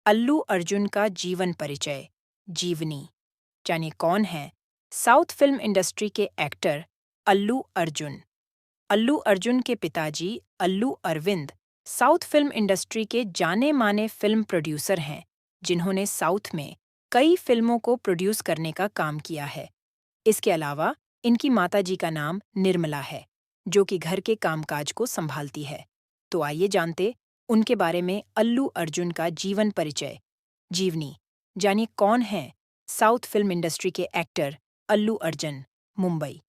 अल्लू अर्जुन का जीवन परिचय, जीवनी। जानिए कौन है साउथ फिल्म इंडस्ट्री के एक्टर अल्लू अर्जुन। अल्लू अर्जुन के पिताजी अल्लू अरविंद साउथ फिल्म इंडस्ट्री के जाने माने फिल्म प्रोड्यूसर हैं, जिन्होंने साउथ में कई फिल्मों को प्रोड्यूस करने का काम किया है। इसके अलावा इनकी माताजी का नाम निर्मला है, जो कि घर के कामकाज को संभालती है। तो आइए जानते उनके बारे में अल्लू अर्जुन का जीवन परिचय, जीवनी। जानिए कौन है साउथ फिल्म इंडस्ट्री के actor Allu Arjun. Mumbai.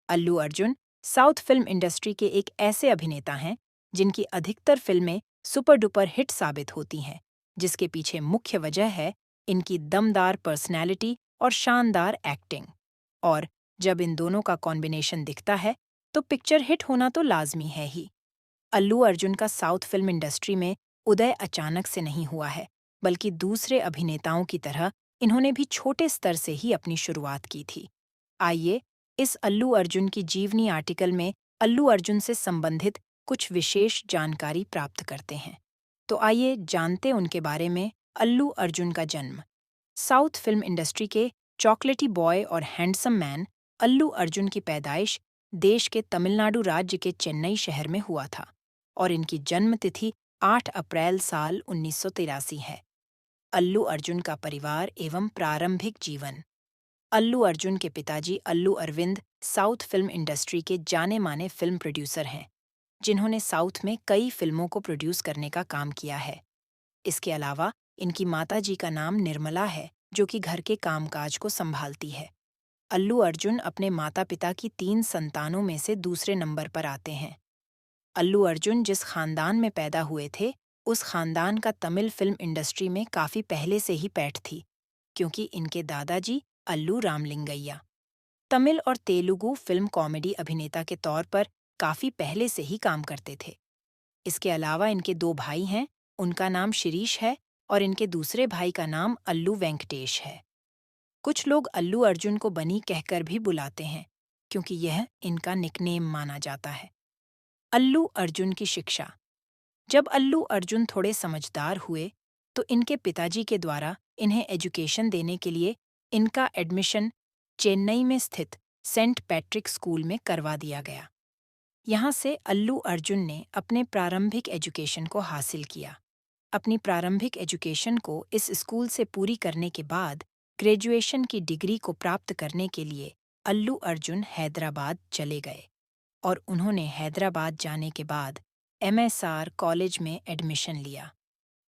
Allu Arjun south film industry के एक ऐसे अभिनेता हैं जिनकी अधिकतर फिल्में सुपर डुपर हिट साबित होती हैं, जिसके पीछे मुख्य वजह है इनकी दमदार पर्सनैलिटी और शानदार एक्टिंग। और जब इन दोनों का कॉम्बिनेशन दिखता है तो पिक्चर हिट होना तो लाजमी है ही। अल्लू अर्जुन का साउथ फिल्म इंडस्ट्री में उदय अचानक से नहीं हुआ है, बल्कि दूसरे अभिनेताओं की तरह इन्होंने भी छोटे स्तर से ही अपनी शुरुआत की थी। आइए इस अल्लू अर्जुन की जीवनी आर्टिकल में अल्लू अर्जुन से संबंधित कुछ विशेष जानकारी प्राप्त करते हैं। तो आइए जानते उनके बारे में। अल्लू अर्जुन का जन्म। साउथ फिल्म इंडस्ट्री के चॉकलेटी बॉय और हैंडसम मैन अल्लू अर्जुन की पैदाइश देश के तमिलनाडु राज्य के चेन्नई शहर में हुआ था, और इनकी जन्म तिथि 8 अप्रैल साल 1983 है। अल्लू अर्जुन का परिवार एवं प्रारंभिक जीवन। अल्लू अर्जुन के पिताजी अल्लू अरविंद साउथ फिल्म इंडस्ट्री के जाने माने फिल्म प्रोड्यूसर हैं, जिन्होंने साउथ में कई फिल्मों को प्रोड्यूस करने का काम किया है। इसके अलावा इनकी माताजी का नाम निर्मला है, जो कि घर के कामकाज को संभालती है। अल्लू अर्जुन अपने माता पिता की 3 संतानों में से दूसरे नंबर पर आते हैं। अल्लू अर्जुन जिस खानदान में पैदा हुए थे, उस खानदान का तमिल फिल्म इंडस्ट्री में काफी पहले से ही पैठ थी, क्योंकि इनके दादाजी अल्लू रामलिंगैया तमिल और तेलुगु फिल्म कॉमेडी अभिनेता के तौर पर काफी पहले से ही काम करते थे। इसके अलावा इनके 2 भाई हैं, उनका नाम शिरीष है और इनके दूसरे भाई का नाम अल्लू वेंकटेश है। कुछ लोग अल्लू अर्जुन को बनी कहकर भी बुलाते हैं, क्योंकि यह इनका निकनेम माना जाता है। अल्लू अर्जुन की शिक्षा। जब अल्लू अर्जुन थोड़े समझदार हुए तो इनके पिताजी के द्वारा इन्हें एजुकेशन देने के लिए इनका एडमिशन चेन्नई में स्थित सेंट पैट्रिक स्कूल में करवा दिया गया। यहाँ से अल्लू अर्जुन ने अपने प्रारंभिक एजुकेशन को हासिल किया। अपनी प्रारंभिक एजुकेशन को इस स्कूल से पूरी करने के बाद ग्रेजुएशन की डिग्री को प्राप्त करने के लिए अल्लू अर्जुन हैदराबाद चले गए, और उन्होंने हैदराबाद जाने के बाद एमएसआर कॉलेज में एडमिशन लिया,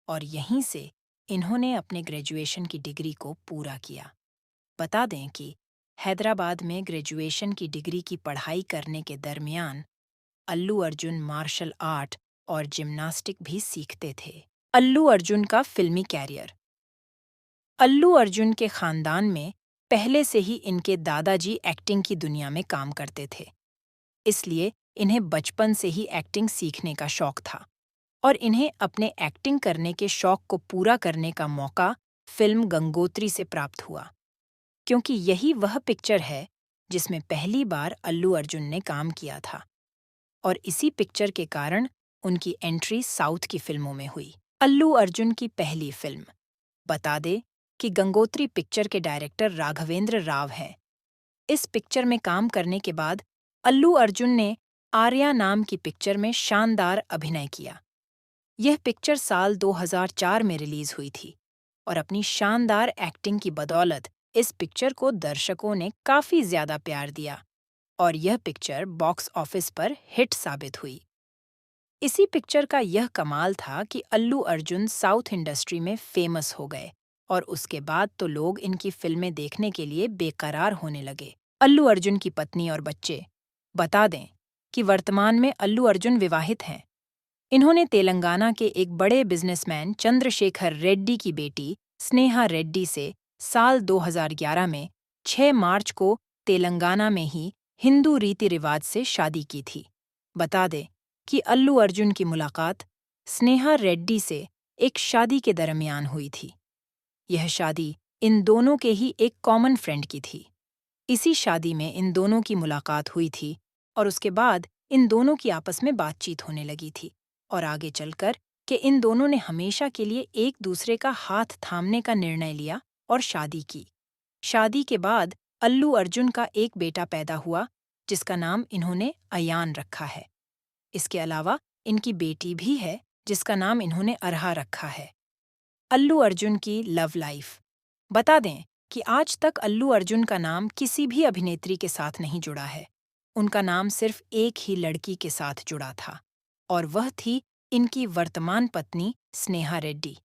और यहीं से इन्होंने अपने ग्रेजुएशन की डिग्री को पूरा किया। बता दें कि हैदराबाद में ग्रेजुएशन की डिग्री की पढ़ाई करने के दरमियान अल्लू अर्जुन मार्शल आर्ट और जिम्नास्टिक भी सीखते थे। अल्लू अर्जुन का फिल्मी कैरियर। अल्लू अर्जुन के खानदान में पहले से ही इनके दादाजी एक्टिंग की दुनिया में काम करते थे, इसलिए इन्हें बचपन से ही एक्टिंग सीखने का शौक था, और इन्हें अपने एक्टिंग करने के शौक को पूरा करने का मौका फिल्म गंगोत्री से प्राप्त हुआ, क्योंकि यही वह पिक्चर है जिसमें पहली बार अल्लू अर्जुन ने काम किया था, और इसी पिक्चर के कारण उनकी एंट्री साउथ की फिल्मों में हुई। अल्लू अर्जुन की पहली फिल्म। बता दे कि गंगोत्री पिक्चर के डायरेक्टर राघवेंद्र राव हैं। इस पिक्चर में काम करने के बाद अल्लू अर्जुन ने आर्या नाम की पिक्चर में शानदार अभिनय किया। यह पिक्चर साल 2004 में रिलीज हुई थी, और अपनी शानदार एक्टिंग की बदौलत इस पिक्चर को दर्शकों ने काफी ज्यादा प्यार दिया, और यह पिक्चर बॉक्स ऑफिस पर हिट साबित हुई। इसी पिक्चर का यह कमाल था कि अल्लू अर्जुन साउथ इंडस्ट्री में फेमस हो गए, और उसके बाद तो लोग इनकी फिल्में देखने के लिए बेकरार होने लगे। अल्लू अर्जुन की पत्नी और बच्चे। बता दें कि वर्तमान में अल्लू अर्जुन विवाहित हैं। इन्होंने तेलंगाना के एक बड़े बिजनेसमैन चंद्रशेखर रेड्डी की बेटी स्नेहा रेड्डी से साल 2011 में 6 मार्च को तेलंगाना में ही हिंदू रीति रिवाज से शादी की थी। बता दें कि अल्लू अर्जुन की मुलाकात स्नेहा रेड्डी से एक शादी के दरमियान हुई थी। यह शादी इन दोनों के ही एक कॉमन फ्रेंड की थी। इसी शादी में इन दोनों की मुलाकात हुई थी, और उसके बाद इन दोनों की आपस में बातचीत होने लगी थी, और आगे चलकर कि इन दोनों ने हमेशा के लिए एक दूसरे का हाथ थामने का निर्णय लिया और शादी की। शादी के बाद अल्लू अर्जुन का एक बेटा पैदा हुआ जिसका नाम इन्होंने अयान रखा है। इसके अलावा इनकी बेटी भी है जिसका नाम इन्होंने अरहा रखा है। अल्लू अर्जुन की लव लाइफ। बता दें कि आज तक अल्लू अर्जुन का नाम किसी भी अभिनेत्री के साथ नहीं जुड़ा है। उनका नाम सिर्फ एक ही लड़की के साथ जुड़ा था और वह थी इनकी वर्तमान पत्नी स्नेहा रेड्डी।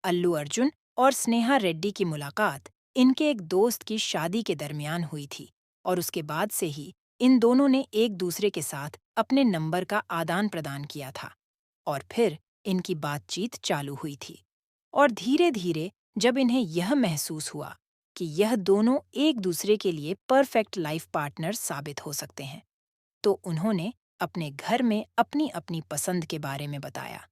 अल्लू अर्जुन और स्नेहा रेड्डी की मुलाकात इनके एक दोस्त की शादी के दरमियान हुई थी और उसके बाद से ही इन दोनों ने एक दूसरे के साथ अपने नंबर का आदान प्रदान किया था और फिर इनकी बातचीत चालू हुई थी। और धीरे धीरे जब इन्हें यह महसूस हुआ कि यह दोनों एक दूसरे के लिए परफेक्ट लाइफ पार्टनर साबित हो सकते हैं, तो उन्होंने अपने घर में अपनी अपनी पसंद के बारे में बताया,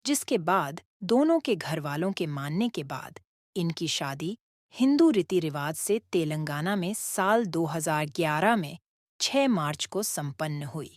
जिसके बाद दोनों के घर वालों के मानने के बाद इनकी शादी हिंदू रीति रिवाज से तेलंगाना में साल 2011 में 6 मार्च को संपन्न हुई।